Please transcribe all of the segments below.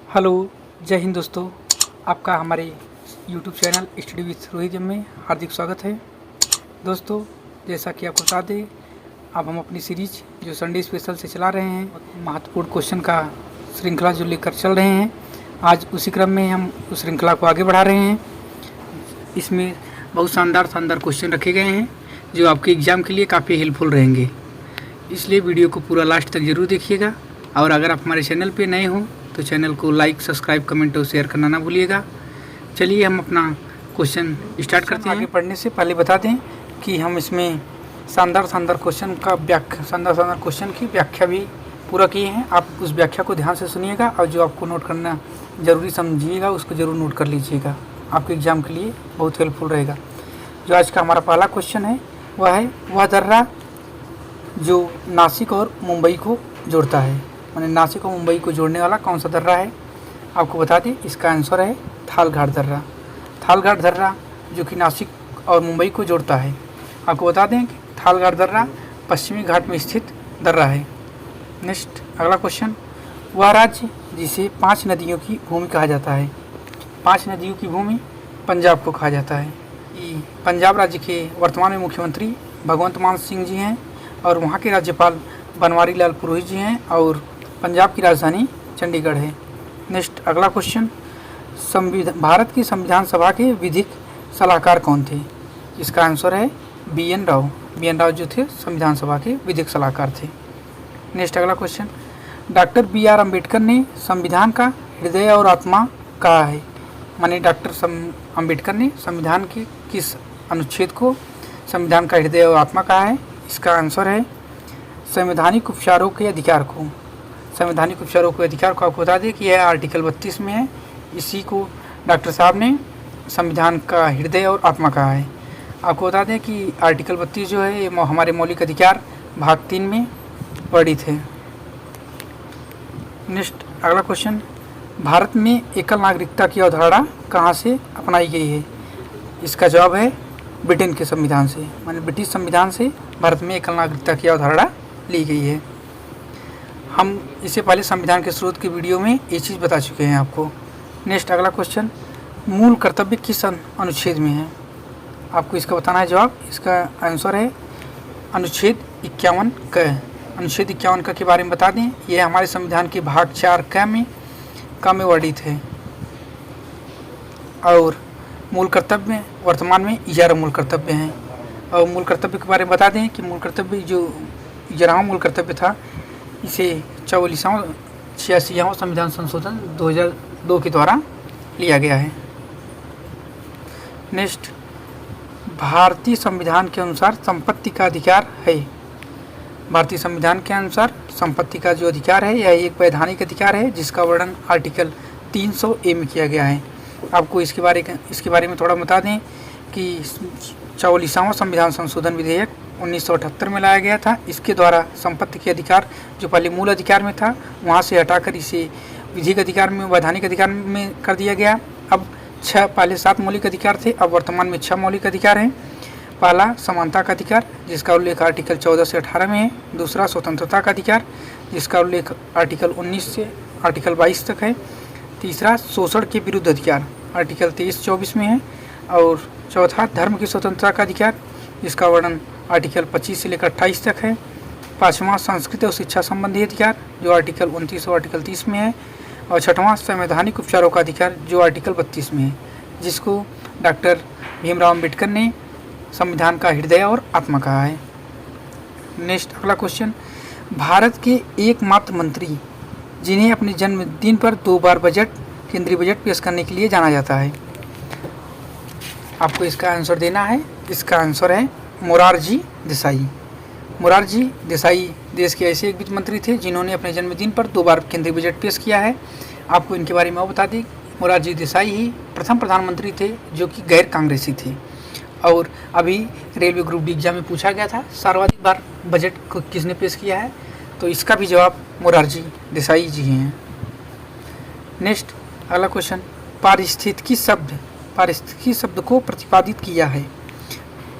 Hello, जय हिंद दोस्तों। आपका हमारे YouTube channel study with Rohit में हार्दिक स्वागत है। दोस्तों, जैसा कि आपको बता दें, अब हम अपनी सीरीज जो संडे स्पेशल से चला रहे हैं, महत्वपूर्ण क्वेश्चन का श्रृंखला जो लेकर चल रहे हैं, आज उसी क्रम में हम उस श्रृंखला को आगे बढ़ा रहे हैं। इसमें बहुत शानदार क्वेश्चन रखे गए हैं जो आपके एग्ज़ाम के लिए काफ़ी हेल्पफुल रहेंगे, इसलिए वीडियो को पूरा लास्ट तक ज़रूर देखिएगा। और अगर आप हमारे चैनल पे नए हो तो चैनल को लाइक, सब्सक्राइब, कमेंट और शेयर करना ना भूलिएगा। चलिए हम अपना क्वेश्चन स्टार्ट करते हैं। आगे पढ़ने से पहले बता दें कि हम इसमें शानदार क्वेश्चन का शानदार क्वेश्चन की व्याख्या भी पूरा किए हैं। आप उस व्याख्या को ध्यान से सुनिएगा और जो आपको नोट करना ज़रूरी समझिएगा उसको ज़रूर नोट कर लीजिएगा, आपके एग्ज़ाम के लिए बहुत हेल्पफुल रहेगा। जो आज का हमारा पहला क्वेश्चन है वह दर्रा जो नासिक और मुंबई को जोड़ता है, माने नासिक और मुंबई को जोड़ने वाला कौन सा दर्रा है, आपको बता दें। इसका आंसर है थालघाट दर्रा। थालघाट दर्रा जो कि नासिक और मुंबई को जोड़ता है। आपको बता दें कि थालघाट दर्रा पश्चिमी घाट में स्थित दर्रा है। नेक्स्ट अगला क्वेश्चन, वह राज्य जिसे 5 नदियों की भूमि कहा जाता है। 5 नदियों की भूमि पंजाब को कहा जाता है। पंजाब राज्य के वर्तमान में मुख्यमंत्री भगवंत मान सिंह जी हैं और वहाँ के राज्यपाल बनवारी लाल पुरोहित जी हैं और पंजाब की राजधानी चंडीगढ़ है। नेक्स्ट अगला क्वेश्चन, भारत की संविधान सभा के विधिक सलाहकार कौन थे। इसका आंसर है BN राव। BN राव जो थे संविधान सभा के विधिक सलाहकार थे। नेक्स्ट अगला क्वेश्चन, डॉक्टर BR अम्बेडकर ने संविधान का हृदय और आत्मा कहा है, माने डॉक्टर अम्बेडकर ने संविधान के किस अनुच्छेद को संविधान का हृदय और आत्मा कहा है। इसका आंसर है संवैधानिक उपचारों के अधिकार को। संवैधानिक उपचारों के अधिकार को आपको बता दें कि यह आर्टिकल 32 में है। इसी को डॉक्टर साहब ने संविधान का हृदय और आत्मा कहा है। आपको बता दें कि आर्टिकल 32 जो है ये हमारे मौलिक अधिकार भाग 3 में वर्णित है। नेक्स्ट अगला क्वेश्चन, भारत में एकल नागरिकता की अवधारणा कहाँ से अपनाई गई है। इसका जवाब है ब्रिटेन के संविधान से, माने ब्रिटिश संविधान से भारत में एकल नागरिकता की अवधारणा ली गई है। हम इससे पहले संविधान के स्रोत की वीडियो में ये चीज़ बता चुके हैं आपको। नेक्स्ट अगला क्वेश्चन, मूल कर्तव्य किस अनुच्छेद में है। आपको इसका बताना है जवाब। इसका आंसर है अनुच्छेद 51 क। अनुच्छेद 51 क के बारे में बता दें, यह हमारे संविधान के भाग 4 क में वर्णित है। और मूल कर्तव्य वर्तमान में 11 मूल कर्तव्य हैं। और मूल कर्तव्य के बारे में बता दें कि मूल कर्तव्य जो 11वां मूल कर्तव्य था, इसे 86वां संविधान संशोधन 2002 के द्वारा लिया गया है। नेक्स्ट, भारतीय संविधान के अनुसार संपत्ति का अधिकार है। भारतीय संविधान के अनुसार संपत्ति का जो अधिकार है यह एक वैधानिक अधिकार है जिसका वर्णन आर्टिकल 300A में किया गया है। आपको इसके बारे में थोड़ा बता दें कि 44वां संविधान संशोधन विधेयक 1978 में लाया गया था। इसके द्वारा संपत्ति के अधिकार जो पहले मूल अधिकार में था वहाँ से हटाकर इसे विधिक अधिकार में, वैधानिक अधिकार में कर दिया गया। अब पहले 7 मौलिक अधिकार थे, अब वर्तमान में 6 मौलिक अधिकार हैं। पहला समानता का अधिकार जिसका उल्लेख आर्टिकल 14 से 18 में है। दूसरा स्वतंत्रता का अधिकार जिसका उल्लेख आर्टिकल 19 से आर्टिकल 22 तक है। तीसरा शोषण के विरुद्ध अधिकार आर्टिकल 23-24 में है। और चौथा धर्म की स्वतंत्रता का अधिकार जिसका वर्णन आर्टिकल 25 से लेकर 28 तक है। पाँचवां संस्कृति और शिक्षा संबंधी अधिकार जो आर्टिकल 29 और आर्टिकल 30 में है। और छठवां संवैधानिक उपचारों का अधिकार जो आर्टिकल 32 में है, जिसको डॉक्टर भीमराव अम्बेडकर ने संविधान का हृदय और आत्मा कहा है। नेक्स्ट अगला क्वेश्चन, भारत के एकमात्र मंत्री जिन्हें अपने जन्मदिन पर 2 बार केंद्रीय बजट पेश करने के लिए जाना जाता है। आपको इसका आंसर देना है। इसका आंसर है मोरारजी देसाई। मोरारजी देसाई देश के ऐसे एक वित्त मंत्री थे जिन्होंने अपने जन्मदिन पर 2 बार केंद्रीय बजट पेश किया है। आपको इनके बारे में और बता दें, मोरारजी देसाई ही प्रथम प्रधानमंत्री थे जो कि गैर कांग्रेसी थे। और अभी रेलवे ग्रुप डी एग्जाम में पूछा गया था सर्वाधिक बार बजट को किसने पेश किया है, तो इसका भी जवाब मोरारजी देसाई जी हैं। नेक्स्ट अगला क्वेश्चन, पारिस्थितिकी शब्द को प्रतिपादित किया है।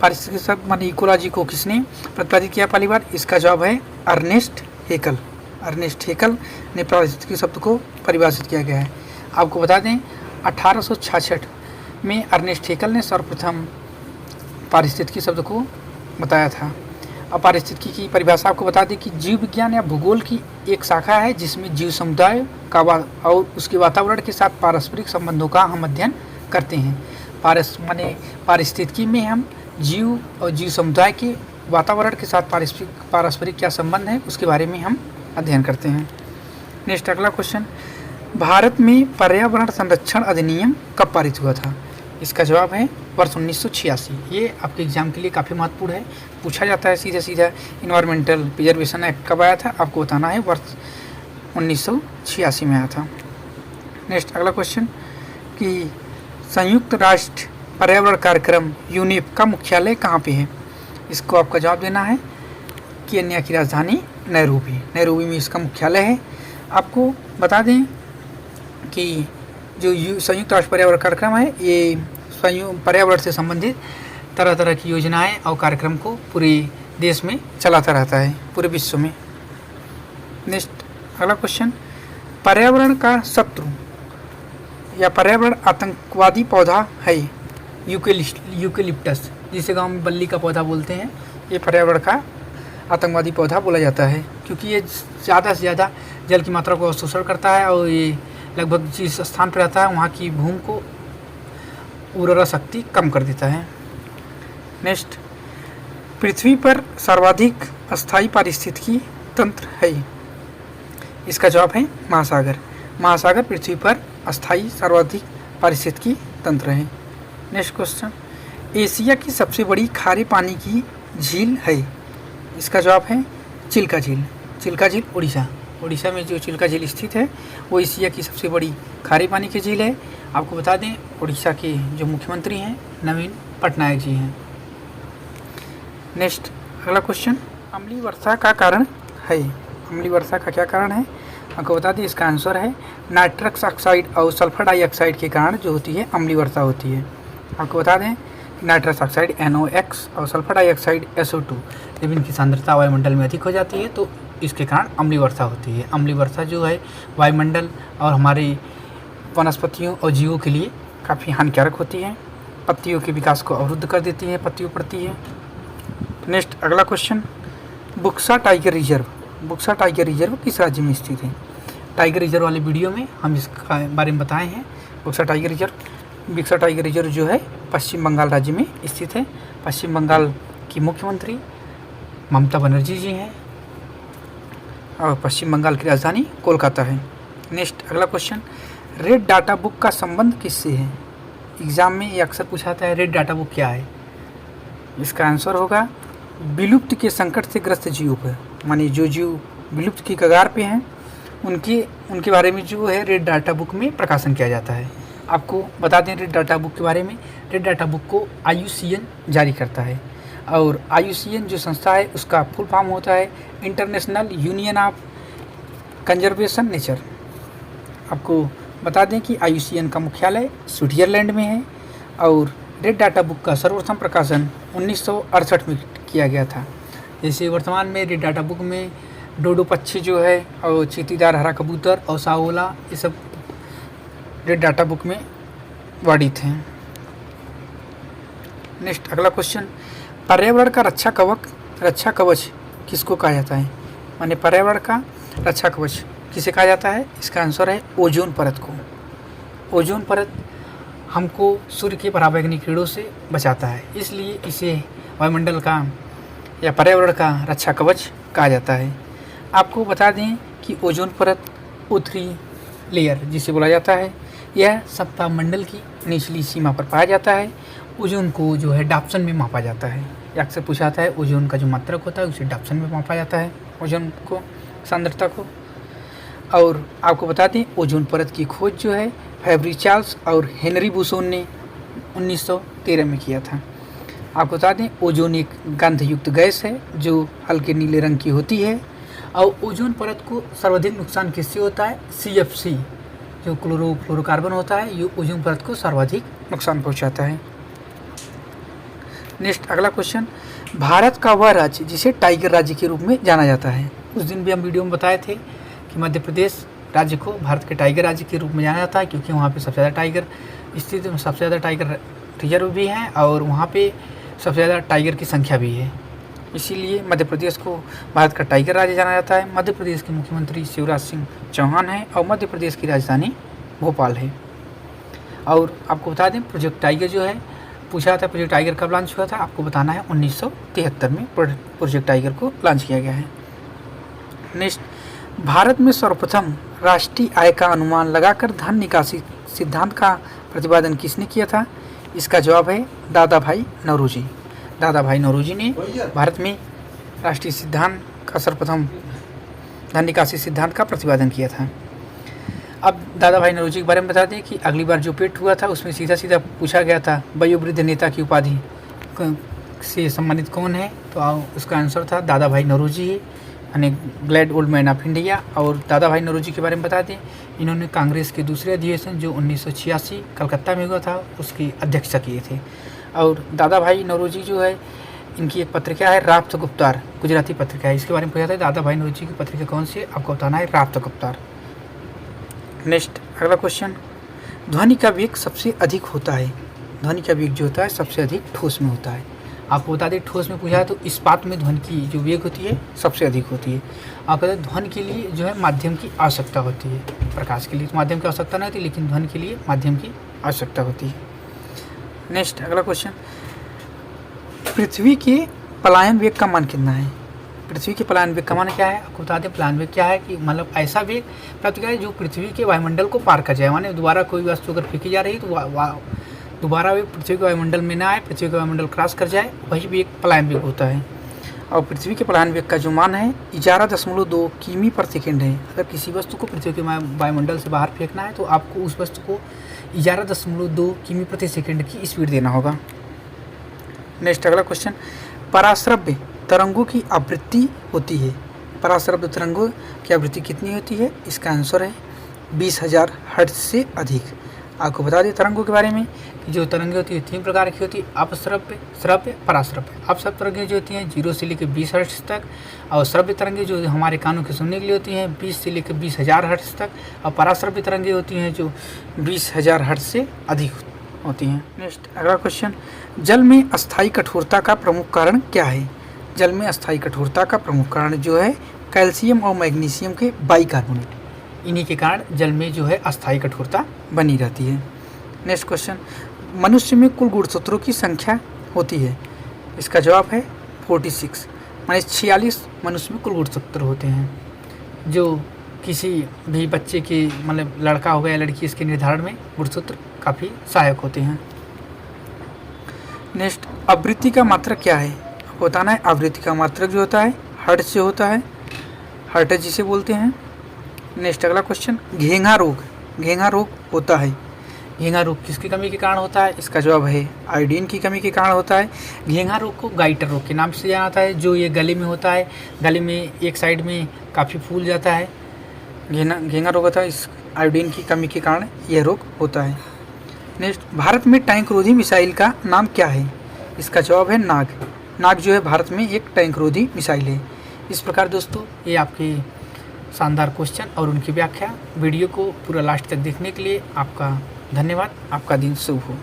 पारिस्थितिकी शब्द माने इकोलॉजी को किसने प्रतिपादित किया पहली बार। इसका जवाब है अर्नेस्ट हेकल। अर्नेस्ट हेकल ने पारिस्थितिकी शब्द को परिभाषित किया गया है। आपको बता दें 1866 में अर्नेस्ट हेकल ने सर्वप्रथम पारिस्थितिकी शब्द को बताया था। अब पारिस्थितिकी की परिभाषा आपको बता दें कि जीव विज्ञान या भूगोल की एक शाखा है जिसमें जीव समुदाय का और उसके वातावरण के साथ पारस्परिक संबंधों का हम अध्ययन करते हैं। पारिस्थितिकी में हम जीव और जीव समुदाय के वातावरण के साथ पारस्परिक क्या संबंध है उसके बारे में हम अध्ययन करते हैं। नेक्स्ट अगला क्वेश्चन, भारत में पर्यावरण संरक्षण अधिनियम कब पारित हुआ था? इसका जवाब है वर्ष 1986। ये आपके एग्जाम के लिए काफ़ी महत्वपूर्ण है, पूछा जाता है सीधा सीधा। इन्वायरमेंटल प्रिजर्वेशन एक्ट कब आया था? आपको बताना है वर्ष 1986 में आया था। नेक्स्ट अगला क्वेश्चन कि संयुक्त राष्ट्र पर्यावरण कार्यक्रम यूनेप का मुख्यालय कहाँ पे है? इसको आपका जवाब देना है केन्या की राजधानी नैरोबी में इसका मुख्यालय है। आपको बता दें कि जो संयुक्त राष्ट्र पर्यावरण कार्यक्रम है ये पर्यावरण से संबंधित तरह तरह की योजनाएं और कार्यक्रम को पूरे देश में चलाता रहता है, पूरे विश्व में। नेक्स्ट अगला क्वेश्चन, पर्यावरण का शत्रु या पर्यावरण आतंकवादी पौधा है यूकेलिप्टस, जिसे गांव में बल्ली का पौधा बोलते हैं। ये पर्यावरण का आतंकवादी पौधा बोला जाता है क्योंकि ये ज़्यादा से ज़्यादा जल की मात्रा को अवशोषण करता है और ये लगभग जिस स्थान पर रहता है वहाँ की भूमि को उर्वरा शक्ति कम कर देता है। नेक्स्ट, पृथ्वी पर सर्वाधिक अस्थायी पारिस्थितिकी तंत्र है? इसका जवाब है महासागर। महासागर पृथ्वी पर अस्थायी सर्वाधिक पारिस्थितिकी तंत्र है। नेक्स्ट क्वेश्चन, एशिया की सबसे बड़ी खारे पानी की झील है? इसका जवाब है चिल्का झील। चिल्का झील उड़ीसा में जो चिल्का झील स्थित है वो एशिया की सबसे बड़ी खारे पानी की झील है। आपको बता दें उड़ीसा के जो मुख्यमंत्री हैं नवीन पटनायक जी हैं। नेक्स्ट अगला क्वेश्चन, अम्लीय वर्षा का कारण है? अम्लीय वर्षा का क्या कारण है? आपको बता दें इसका आंसर है नाइट्रस ऑक्साइड और सल्फर डाइऑक्साइड के कारण जो होती है अम्लीय वर्षा होती है। आपको बता दें नाइट्रस ऑक्साइड NOx और सल्फर डाइऑक्साइड SO2 जब इनकी सांद्रता वायुमंडल में अधिक हो जाती है तो इसके कारण अम्लीय वर्षा होती है। अम्लीय वर्षा जो है वायुमंडल और हमारे वनस्पतियों और जीवों के लिए काफ़ी हानिकारक होती है, पत्तियों के विकास को अवरुद्ध कर देती है, पत्तियों पड़ती है। नेक्स्ट अगला क्वेश्चन, बुक्सा टाइगर रिजर्व किस राज्य में स्थित है? टाइगर रिजर्व वाले वीडियो में हम इसका बारे में बताए हैं। बुक्सा टाइगर रिजर्व जो है पश्चिम बंगाल राज्य में स्थित है। पश्चिम बंगाल की मुख्यमंत्री ममता बनर्जी जी हैं और पश्चिम बंगाल की राजधानी कोलकाता है। नेक्स्ट अगला क्वेश्चन, रेड डाटा बुक का संबंध किससे है? एग्ज़ाम में ये अक्सर पूछा जाता है रेड डाटा बुक क्या है? इसका आंसर होगा विलुप्त के संकट से ग्रस्त जीवों पर, माने जो जीव विलुप्त की कगार पे हैं उनके बारे में जो है रेड डाटा बुक में प्रकाशन किया जाता है। आपको बता दें रेड डाटा बुक के बारे में, रेड डाटा बुक को IUCN जारी करता है और IUCN जो संस्था है उसका फुल फॉर्म होता है international union of conservation nature. आपको बता दें कि IUCN का मुख्यालय स्विट्जरलैंड में है और रेड डाटा बुक का सर्वप्रथम प्रकाशन 1968 में किया गया था। जैसे वर्तमान में रेड डाटा बुक में डोडो पक्षी जो है और चीतीदार हरा कबूतर और साओला ये सब रेड डाटा बुक में वर्णित हैं। नेक्स्ट अगला क्वेश्चन, पर्यावरण का रक्षा कवच किसको कहा जाता है? माने पर्यावरण का रक्षा कवच किसे कहा जाता है? इसका आंसर है ओजोन परत को। ओजोन परत हमको सूर्य के पराबैंगनी किरणों से बचाता है, इसलिए इसे वायुमंडल का या पर्यावरण का रक्षा कवच कहा जाता है। आपको बता दें कि ओजोन परत O3 लेयर जिसे बोला जाता है यह सप्ताहमंडल की निचली सीमा पर पाया जाता है। ओजोन को जो है डाप्सन में मापा जाता है। अक्सर पूछा जाता है ओजोन का जो मात्रक होता है उसे डाप्सन में मापा जाता है, ओजोन को सांद्रता को। और आपको बता दें ओजोन परत की खोज जो है फैब्री चार्ल्स और हेनरी बुसोन ने 1913 में किया था। आपको बता दें ओजोन एक गंधयुक्त गैस है जो हल्के नीले रंग की होती है और ओजोन परत को सर्वाधिक नुकसान किससे होता है? CFC जो क्लोरोफ्लोरोकार्बन होता है ये ओजोन परत को सर्वाधिक नुकसान पहुंचाता है। नेक्स्ट अगला क्वेश्चन, भारत का वह राज्य जिसे टाइगर राज्य के रूप में जाना जाता है। उस दिन भी हम वीडियो में बताए थे कि मध्य प्रदेश राज्य को भारत के टाइगर राज्य के रूप में जाना जाता है, क्योंकि वहाँ पे सबसे ज़्यादा टाइगर स्थित, सबसे ज़्यादा टाइगर रिजर्व भी हैं और वहाँ पे सबसे ज़्यादा टाइगर की संख्या भी है। इसीलिए मध्य प्रदेश को भारत का टाइगर राज्य जाना जाता है। मध्य प्रदेश के मुख्यमंत्री शिवराज सिंह चौहान हैं और मध्य प्रदेश की राजधानी भोपाल है। और आपको बता दें, प्रोजेक्ट टाइगर जो है पूछा था, प्रोजेक्ट टाइगर कब लॉन्च हुआ था, आपको बताना है 1973 में प्रोजेक्ट टाइगर को लॉन्च किया गया है। नेक्स्ट, भारत में सर्वप्रथम राष्ट्रीय आय का अनुमान लगाकर धन निकासी सिद्धांत का प्रतिपादन किसने किया था? इसका जवाब है दादा भाई नौरोजी। दादा भाई नौरोजी ने भारत में राष्ट्रीय सिद्धांत का सर्वप्रथम धन निकासी सिद्धांत का प्रतिपादन किया था। अब दादा भाई नौरोजी के बारे में बता दें कि अगली बार जो पेट हुआ था उसमें सीधा सीधा पूछा गया था वयोवृद्ध नेता की उपाधि से संबंधित कौन है, तो उसका आंसर था दादा भाई नौरोजी ही, यानी glad old man of India. और दादा भाई नौरोजी के बारे में बता दें, इन्होंने कांग्रेस के दूसरे अधिवेशन जो 1986 कलकत्ता में हुआ था उसकी अध्यक्षता किए थे। और दादा भाई नौरोजी जो है, इनकी एक पत्रिका है राफ्त गुप्तार, गुजराती पत्रिका है। इसके बारे में पूछा था दादा भाई नौरोजी की पत्रिका कौन सी है, आपको बताना है राफ्त गुप्तार। नेक्स्ट, अगला क्वेश्चन, ध्वनि का वेग सबसे अधिक होता है। ध्वनि का वेग जो होता है सबसे अधिक ठोस में होता है। आपको बता दें, ठोस में पूछा है तो इस्पात में ध्वनि की जो वेग होती है सबसे अधिक होती है। आप कहते हैं ध्वनि के लिए जो है माध्यम की आवश्यकता होती है, प्रकाश के लिए तो माध्यम की आवश्यकता नहीं होती, लेकिन ध्वनि के लिए माध्यम की आवश्यकता होती है। नेक्स्ट, अगला क्वेश्चन, पृथ्वी के पलायन वेग का मान कितना है? पृथ्वी के पलायन वेग का मान क्या है, आपको बता दें। पलायन वेग क्या है कि मतलब ऐसा वेग प्राप्त किया है जो पृथ्वी के वायुमंडल को पार कर जाए, माने दोबारा कोई वस्तु अगर फेंकी जा रही है तो दोबारा वे पृथ्वी के वायुमंडल में ना आए, पृथ्वी के वायुमंडल क्रॉस कर जाए, वही भी एक पलायन वेग होता है। और पृथ्वी के पलायन वेग का जो मान है 11.2 किमी पर सेकेंड है। अगर किसी वस्तु को पृथ्वी के वायुमंडल से बाहर फेंकना है तो आपको उस वस्तु को 11.2 किमी प्रति सेकेंड की स्पीड देना होगा। नेक्स्ट, अगला क्वेश्चन, पराश्रव्य तरंगों की आवृत्ति होती है। पराश्रव्य तरंगों की आवृत्ति कितनी होती है? इसका आंसर है 20,000 हर्ट्ज से अधिक। आपको बता दें तरंगों के बारे में कि जो तरंगें होती है 3 प्रकार की होती है, अपश्रव्य, श्रव्य, पराश्रव्य। अपश्रव्य तरंगें जो होती हैं 0 से लेकर 20 हर्ट्ज तक, और श्रव्य तरंगें जो हमारे कानों के सुनने के लिए होती हैं 20 से लेकर 20,000 हर्ट्ज तक, और पराश्रव्य तरंगें होती हैं जो 20,000 हर्ट्ज से अधिक होती हैं। नेक्स्ट, अगला क्वेश्चन, जल में अस्थायी कठोरता का प्रमुख कारण क्या है? जल में अस्थायी कठोरता का प्रमुख कारण जो है कैल्शियम और मैग्नीशियम के बाइकार्बोनेट, इन्हीं के कारण जल में जो है अस्थायी कठोरता बनी रहती है। नेक्स्ट क्वेश्चन, मनुष्य में कुल गुणसूत्रों की संख्या होती है। इसका जवाब है 46, माने 46 मनुष्य में कुल गुणसूत्र होते हैं, जो किसी भी बच्चे के मतलब लड़का हो गया या लड़की, इसके निर्धारण में गुणसूत्र काफ़ी सहायक होते हैं। नेक्स्ट, आवृत्ति का मात्रक क्या है? आपको बताना है। आवृत्ति का मात्रक जो होता है हर्ट्ज से होता है, हर्ट्ज जिसे बोलते हैं। नेक्स्ट, अगला क्वेश्चन, घेंघा रोग, घेंघा रोग होता है। घेंघा रोग किसकी कमी के कारण होता है? इसका जवाब है आयोडीन की कमी के कारण होता है। घेंघा रोग को गाइटर रोग के नाम से जाना जाता है, जो ये गले में होता है, गले में एक साइड में काफ़ी फूल जाता है, घेंघा रोग होता है। इस आयोडीन की कमी के कारण यह रोग होता है। नेक्स्ट, भारत में टैंक रोधी मिसाइल का नाम क्या है? इसका जवाब है नाग। नाग जो है भारत में एक टैंक रोधी मिसाइल है। इस प्रकार दोस्तों ये आपके शानदार क्वेश्चन और उनकी व्याख्या। वीडियो को पूरा लास्ट तक देखने के लिए आपका धन्यवाद। आपका दिन शुभ हो।